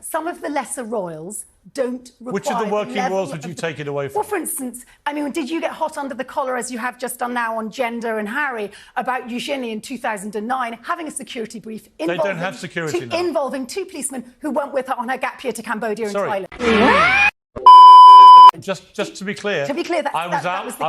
Some of the lesser royals don't require... Which of the working royals would you take it away from? Well, for instance, I mean, did you get hot under the collar, as you have just done now on gender and Harry, about Eugenie in 2009 having a security brief involving... They don't have security now. ...involving 2 policemen who went with her on her gap year to Cambodia and Thailand. Just to be clear, I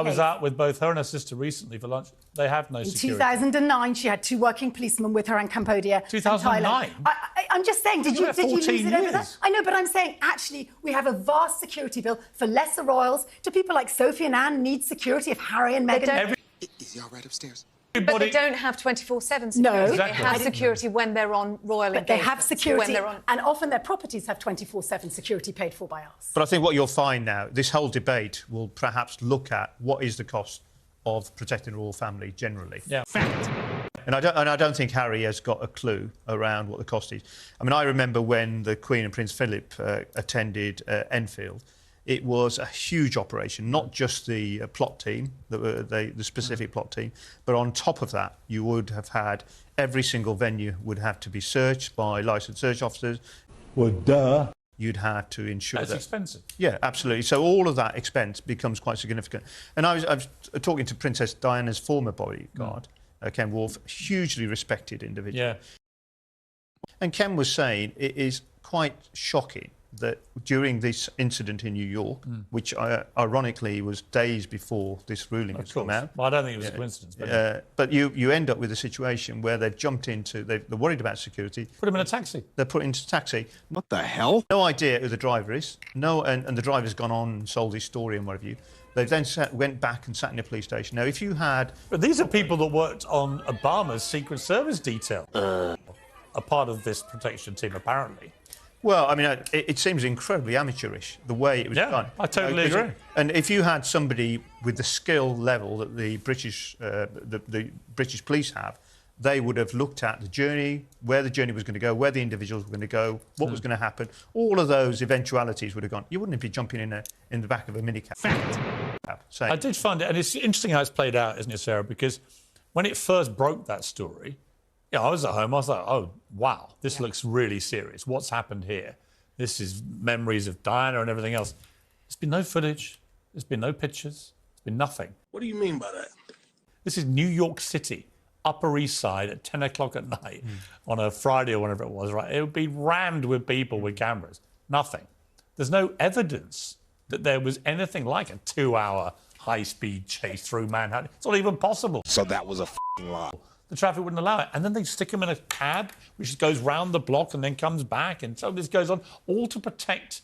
was out with both her and her sister recently for lunch. They have no security. In 2009, she had 2 working policemen with her in Cambodia 2009? and Thailand. I'm just saying, did you lose it over that? I know, but I'm saying, actually, we have a vast security bill for lesser royals. Do people like Sophie and Anne need security if Harry and Meghan... Is he all right upstairs? But they don't have 24/7 security. No. Exactly. They have security when they're on royal engagements. But they have security, and often their properties have 24/7 security paid for by us. But I think what you'll find now, this whole debate will perhaps look at what is the cost of protecting the royal family generally. Yeah. Fact. And I don't think Harry has got a clue around what the cost is. I mean, I remember when the Queen and Prince Philip attended Enfield. It was a huge operation, not just the plot team, the specific plot team, but on top of that, you would have had every single venue would have to be searched by licensed search officers. Well, duh. You'd have to ensure That's expensive. Yeah, absolutely. So all of that expense becomes quite significant. And I was talking to Princess Diana's former bodyguard, Ken Wolfe, hugely respected individual. Yeah. And Ken was saying it is quite shocking that during this incident in New York, which ironically was days before this ruling has come out. Well, I don't think it was a coincidence. But you end up with a situation where they've jumped into... They're worried about security. Put him in a taxi. They're put into a taxi. What the hell? No idea who the driver is. No, and the driver's gone on and sold his story and what have you. They then went back and sat in a police station. Now, if you had... But these are people that worked on Obama's Secret Service detail. A part of this protection team, apparently. Well, I mean, it seems incredibly amateurish, the way it was done. I totally agree. And if you had somebody with the skill level that the British police have, they would have looked at the journey, where the journey was going to go, where the individuals were going to go, what was going to happen. All of those eventualities would have gone. You wouldn't be jumping in the back of a minicab. Fact. I did find it, and it's interesting how it's played out, isn't it, Sarah? Because when it first broke, that story, yeah, I was at home. I was like, "Oh, wow, this looks really serious. What's happened here? This is memories of Diana and everything else." There's been no footage. There's been no pictures. There's been nothing. What do you mean by that? This is New York City, Upper East Side, at 10 o'clock at night on a Friday or whenever it was. Right? It would be rammed with people with cameras. Nothing. There's no evidence that there was anything like a 2-hour high-speed chase through Manhattan. It's not even possible. So that was a f***ing lie. The traffic wouldn't allow it. And then they stick him in a cab, which goes round the block and then comes back. And so this goes on, all to protect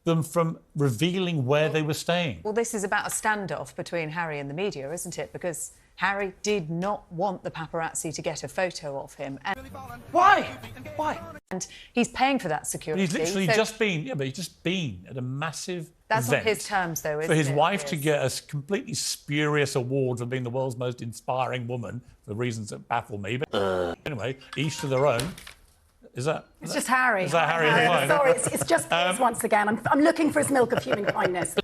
them from revealing where they were staying. Well, this is about a standoff between Harry and the media, isn't it? Because Harry did not want the paparazzi to get a photo of him. And Why? Why? And he's paying for that security. But he's literally just been, he's just been at a massive That's event on his terms, though, isn't it? for his wife to get a completely spurious award for being the world's most inspiring woman, for reasons that baffle me. But anyway, each to their own. Is that... It's just Harry. Is that Harry on the phone? Sorry, it's just Piers once again. I'm looking for his milk of human kindness.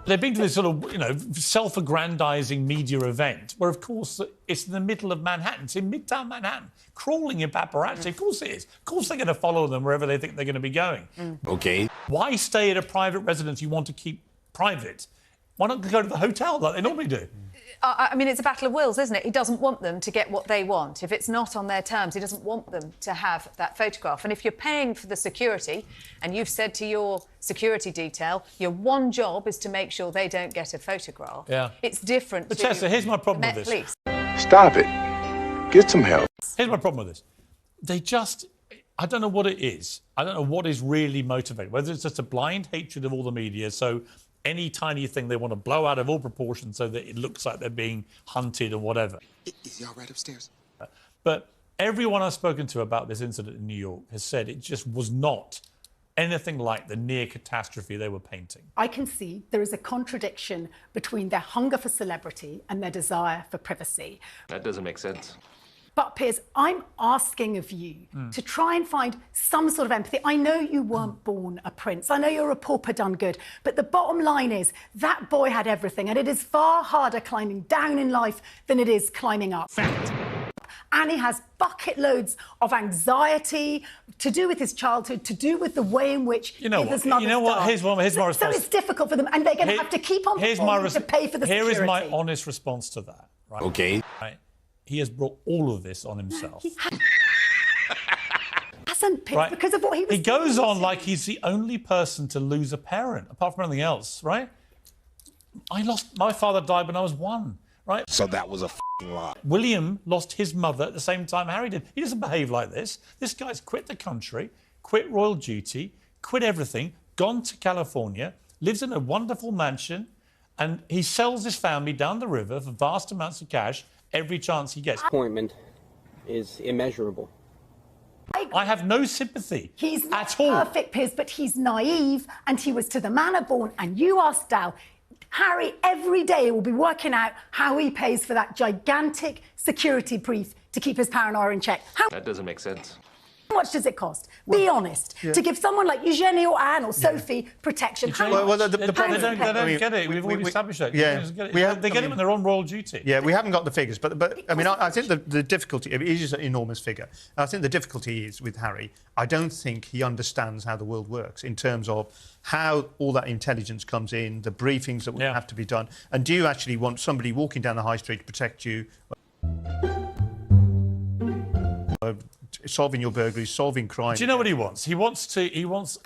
They've been to this sort of, self-aggrandising media event where, of course, it's in the middle of Manhattan. It's in Midtown Manhattan, crawling in paparazzi. Of course it is. Of course they're going to follow them wherever they think they're going to be going. Okay. Why stay at a private residence you want to keep private? Why not go to the hotel like they normally do? I mean, it's a battle of wills, isn't it? He doesn't want them to get what they want. If it's not on their terms, he doesn't want them to have that photograph. And if you're paying for the security, and you've said to your security detail, your one job is to make sure they don't get a photograph. Yeah. It's different. But Tessa, here's my problem with this. Police. Stop it. Get some help. Here's my problem with this. They just... I don't know what it is. I don't know what is really motivating. Whether it's just a blind hatred of all the media, so any tiny thing they want to blow out of all proportion so that it looks like they're being hunted or whatever. Is he all right upstairs? But everyone I've spoken to about this incident in New York has said it just was not anything like the near catastrophe they were painting. I can see there is a contradiction between their hunger for celebrity and their desire for privacy. That doesn't make sense. But, Piers, I'm asking of you to try and find some sort of empathy. I know you weren't born a prince. I know you're a pauper done good. But the bottom line is that boy had everything, and it is far harder climbing down in life than it is climbing up. Fact. and he has bucket loads of anxiety to do with his childhood, to do with the way in which his mother's You know what? Here's my response. So it's difficult for them, and they're going to have to keep on performing to pay for the security. Here is my honest response to that. Right? Okay. Right. He has brought all of this on himself. Hasn't Piers, Right. because of what he was He goes doing. on like he's the only person to lose a parent, apart from anything else, right? My father died when I was 1, right? So that was a f***ing lie. William lost his mother at the same time Harry did. He doesn't behave like this. This guy's quit the country, quit royal duty, quit everything, gone to California, lives in a wonderful mansion, and he sells his family down the river for vast amounts of cash every chance he gets. Disappointment is immeasurable. I have no sympathy He's not at all. perfect, Piers, but he's naive, and he was to the manor born. And you asked Dal, Harry every day will be working out how he pays for that gigantic security brief to keep his paranoia in check. That doesn't make sense. How much does it cost? Be honest. To give someone like Eugenie or Anne or Sophie protection. How much? the They problem don't get it. We've already established that. Yeah, They get it when they're on royal duty. Yeah, we haven't got the figures, but I mean, I think the difficulty, it is an enormous figure. And I think the difficulty is with Harry, I don't think he understands how the world works in terms of how all that intelligence comes in, the briefings that have to be done. And do you actually want somebody walking down the high street to protect you? Solving your burglaries, solving crime. Do you know what he wants?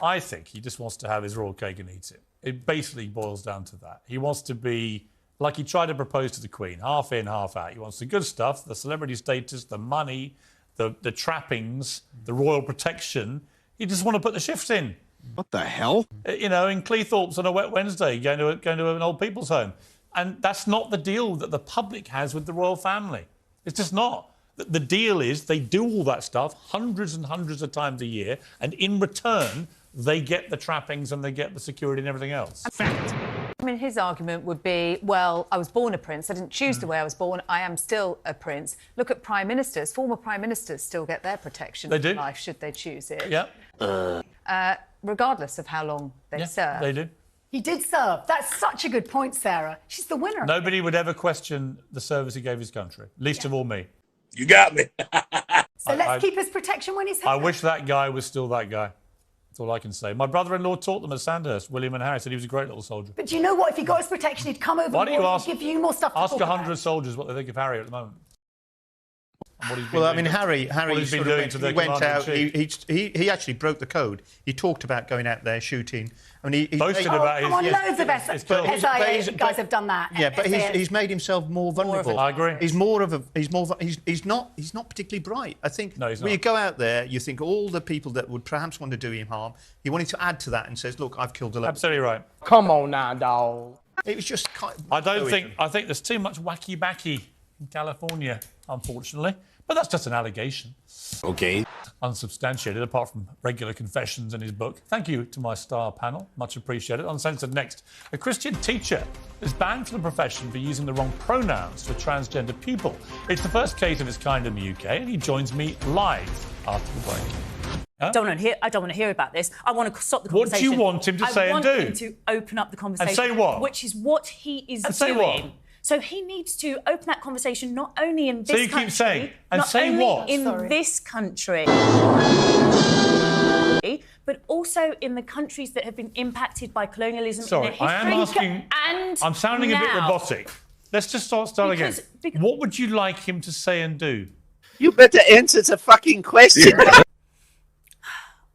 I think he just wants to have his royal cake and eat it. It basically boils down to that. He wants to be, like he tried to propose to the Queen, half in, half out. He wants the good stuff, the celebrity status, the money, the trappings, the royal protection. He just want to put the shifts in. What the hell? You know, in Cleethorpes on a wet Wednesday, going to an old people's home. And that's not the deal that the public has with the royal family. It's just not. The deal is they do all that stuff hundreds and hundreds of times a year, and in return, they get the trappings and they get the security and everything else. I mean, his argument would be, well, I was born a prince. I didn't choose the way I was born. I am still a prince. Look at prime ministers. Former prime ministers still get their protection They do. in life, should they choose it. Yeah. Regardless of how long they serve. They do. He did serve. That's such a good point, Sarah. She's the winner. Nobody would ever question the service he gave his country, least of all me. You got me. So let's keep his protection when he's here. I wish that guy was still that guy. That's all I can say. My brother-in-law taught them at Sandhurst, William and Harry, said he was a great little soldier. But do you know what? If he got his protection, he'd come over Why don't you and ask, give you more stuff to ask talk 100 about. soldiers what they think of Harry at the moment? And what he's been Well, I doing. mean, Harry what he's been sort of doing to their he went out. commander-in-chief. He actually broke the code. He talked about going out there shooting. I mean, he Boasted made- about his... Come on, loads of his kills. SIA guys have done that. Yeah, but SAS. he's made himself more vulnerable. I agree. He's not particularly bright. I think No, he's when you not. go out there, you think all the people that would perhaps want to do him harm. He wanted to add to that and says, "Look, I've killed 11." Absolutely right. Come on now, dog. It was just kind of, I think there's too much wacky-backy in California, unfortunately. But that's just an allegation. Okay. Unsubstantiated, apart from regular confessions in his book. Thank you to my star panel. Much appreciated. Uncensored next. A Christian teacher is banned from the profession for using the wrong pronouns for transgender people. It's the first case of its kind in the UK, and he joins me live after the break. I don't want to hear about this. I want to stop the What conversation. do you want him to say and do? I want him to open up the conversation. And say what? Which is what he is And say doing. what? So he needs to open that conversation not only in this So you country... keep saying, and not say only what? in Sorry. this country, but also in the countries that have been impacted by colonialism Sorry, in their I am history. asking... And I'm sounding a bit now. robotic. Let's just start again. Because- What would you like him to say and do? You better answer the fucking question.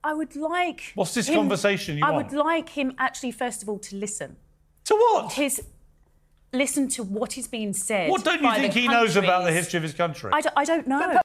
I would like... What's this him- conversation you I want? would like him actually, first of all, to listen. To what? Listen to what is being said. What don't you by think the he knows about the countries. history of his country? I don't know.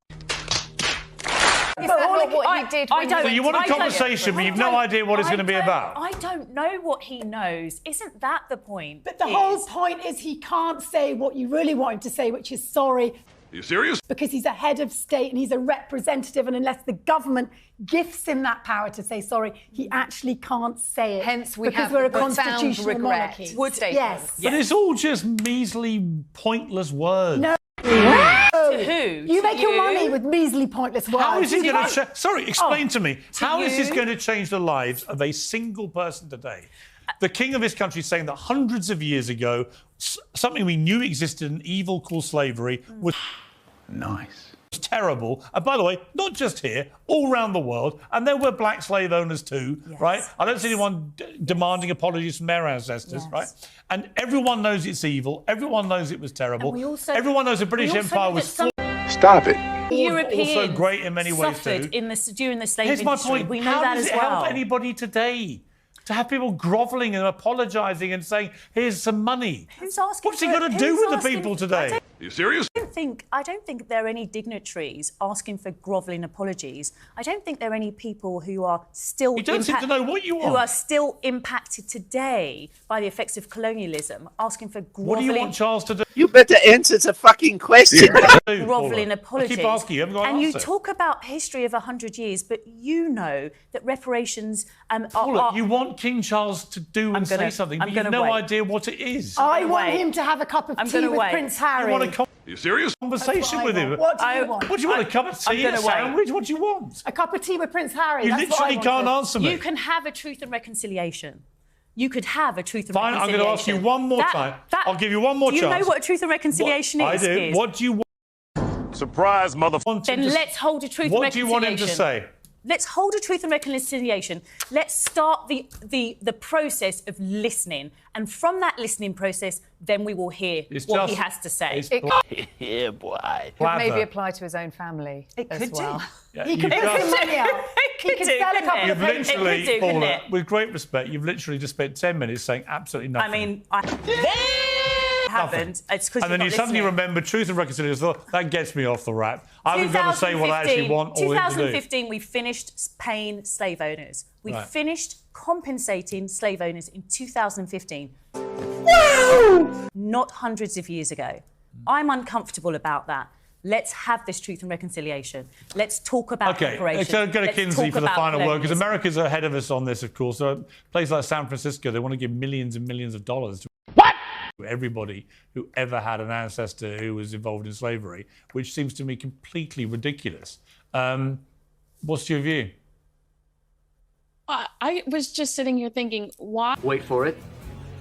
Is that not what you did when So you want a I don't- conversation, but you've no I idea what it's I going to be don't- about? I don't know what he knows. Isn't that the point? But the whole point is he can't say what you really want him to say, which is sorry. Are you serious? Because he's a head of state and he's a representative, and unless the government gifts him that power to say sorry, he actually can't say it. Hence, we because have we're a profound constitutional regret. monarchy. Statement. Yes. But it's all just measly, pointless words. No. To who? You To make your money with measly, pointless words. How is it You going to... can't- Sorry, explain to me. How is this you? going to change the lives of a single person today? The king of this country is saying that hundreds of years ago, something we knew existed, an evil called slavery, was... Nice. terrible. And by the way, not just here, all around the world. And there were black slave owners too, right? I don't see anyone demanding apologies from their ancestors, right? And everyone knows it's evil. Everyone knows it was terrible. Everyone knows the British Empire was flawed. Stop it. Europeans also great in many ways suffered too. during the slave Here's my industry. point. We know How that does as it well. help anybody today? To have people grovelling and apologising and saying, here's some money. Who's asking What's he for- got to do who's with the asking- people today? Are you serious? I don't think there are any dignitaries asking for grovelling apologies. I don't think there are any people who are still You don't seem to know what you want. who are still impacted today by the effects of colonialism, asking for grovelling. What do you want Charles to do? You better answer the fucking question. Grovelling apologies. I keep asking you, haven't got an and you answer. talk about history of 100 years, but you know that reparations Paula, you want King Charles to do and say something, but I'm you have gonna no wait. idea what it is. I want wait. him to have a cup of I'm tea gonna with wait. Prince You Harry. want a Are you serious? conversation with him? What do you want? What do you want, a cup of tea, a gonna wait. sandwich? What do you want? A cup of tea with Prince Harry. You That's what I literally can't wanted. answer me. You can have a truth and reconciliation. You could have a truth and Fine, I'm reconciliation. going to ask you one more time. I'll give you one more do you chance. know what a truth and reconciliation I is? do. Piers? What do you want? Surprise, motherfucker. Then let's hold a truth and What do you want him to reconciliation. say? Let's hold a truth and reconciliation. Let's start the process of listening. And from that listening process, then we will hear what he has to say. Yeah, boy. Could maybe apply to his own family as could do. well. Yeah, He you've could put just- some money out. He could could do, sell a couldn't couple it? of You've papers. literally, It could do, couldn't Paula, it? with great respect, you've literally just spent 10 minutes saying absolutely nothing. I mean, I haven't. It's because And then you suddenly remember truth and reconciliation. Thought, that gets me off the rap. I haven't got to say what I actually want or him to do. 2015, we finished paying slave owners. We Right. finished compensating slave owners in 2015. Not hundreds of years ago. I'm uncomfortable about that. Let's have this truth and reconciliation. Let's talk about Okay, reparations. so go to Let's Kinsey talk for the about final word, because colonialism. America's ahead of us on this, of course. So places like San Francisco, they want to give millions and millions of dollars to everybody who ever had an ancestor who was involved in slavery, which seems to me completely ridiculous. What's your view? I was just sitting here thinking, why? Wait for it.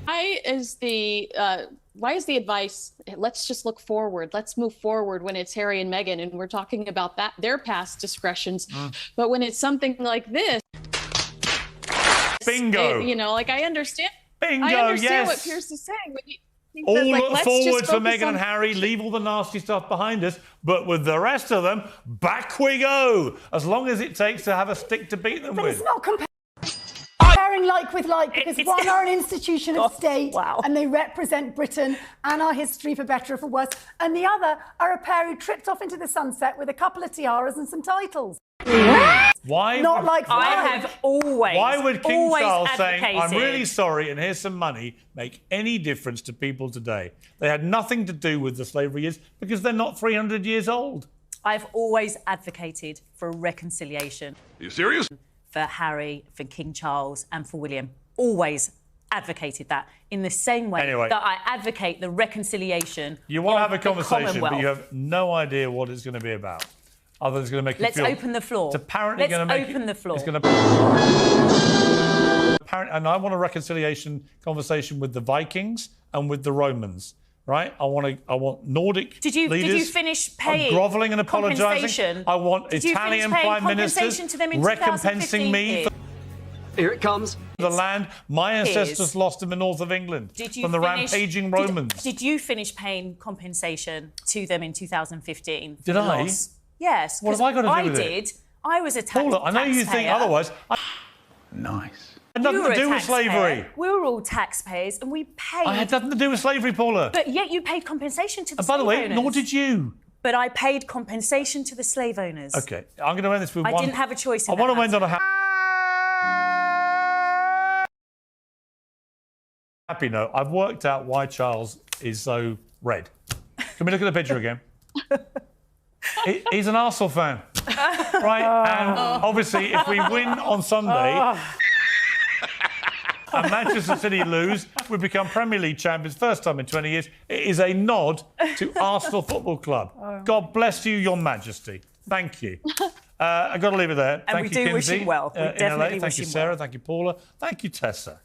Why is the advice? Let's just look forward. Let's move forward when it's Harry and Meghan, and we're talking about their past discretions. But when it's something like this, Bingo. I understand. Bingo. I understand what yes. Piers is saying. When he All says, look let's forward just for focus Meghan and on- Harry, leave all the nasty stuff behind us, but with the rest of them, back we go, as long as it takes to have a stick to beat them But with. it's not comparing like with like, because one are an institution of state and they represent Britain and our history for better or for worse, and the other are a pair who tripped off into the sunset with a couple of tiaras and some titles. Why? Not like I that. have always. Why would King always Charles saying, I'm advocated- really sorry and here's some money, make any difference to people today? They had nothing to do with the slavery years because they're not 300 years old. I've always advocated for reconciliation. Are you serious? For Harry, for King Charles, and for William. Always advocated that in the same way Anyway. that I advocate the reconciliation. You want to of have a the conversation, but you Commonwealth. have no idea what it's going to be about. Other than it's going to make you Let's feel... open the floor. It's apparently Let's going to make open the floor. It's going to... And I want a reconciliation conversation with the Vikings and with the Romans, right? I want Nordic Did you leaders finish paying grovelling and apologising. compensation? I want Did you finish Italian paying prime ministers compensation to them in recompensing 2015, me for Here it comes. the land my ancestors Piers. lost in the north of England Did you from the finish- rampaging did- Romans. Did you finish paying compensation to them in 2015? for Did the I? loss? Yes. What have I got to do with it? I did. I was a Paula, I know you think taxpayer. otherwise. I Nice. had nothing You were to a do with taxpayer. slavery. We were all taxpayers, and we paid. I had nothing to do with slavery, Paula. But yet you paid compensation to the And by the slave way, owners. nor did you. But I paid compensation to the slave owners. Okay, I'm going to end this with I one. didn't have a choice in I want that to end on a happy note. I've worked out why Charles is so red. Can we look at the picture again? He's an Arsenal fan, right? And obviously, if we win on Sunday and Manchester City lose, we become Premier League champions, first time in 20 years. It is a nod to Arsenal Football Club. God bless you, Your Majesty. Thank you. I've got to leave it there. And Thank we you, do wish Kinsey, him well. We in LA. definitely Thank wish you, him Sarah. well. Thank you, Paula. Thank you, Tessa.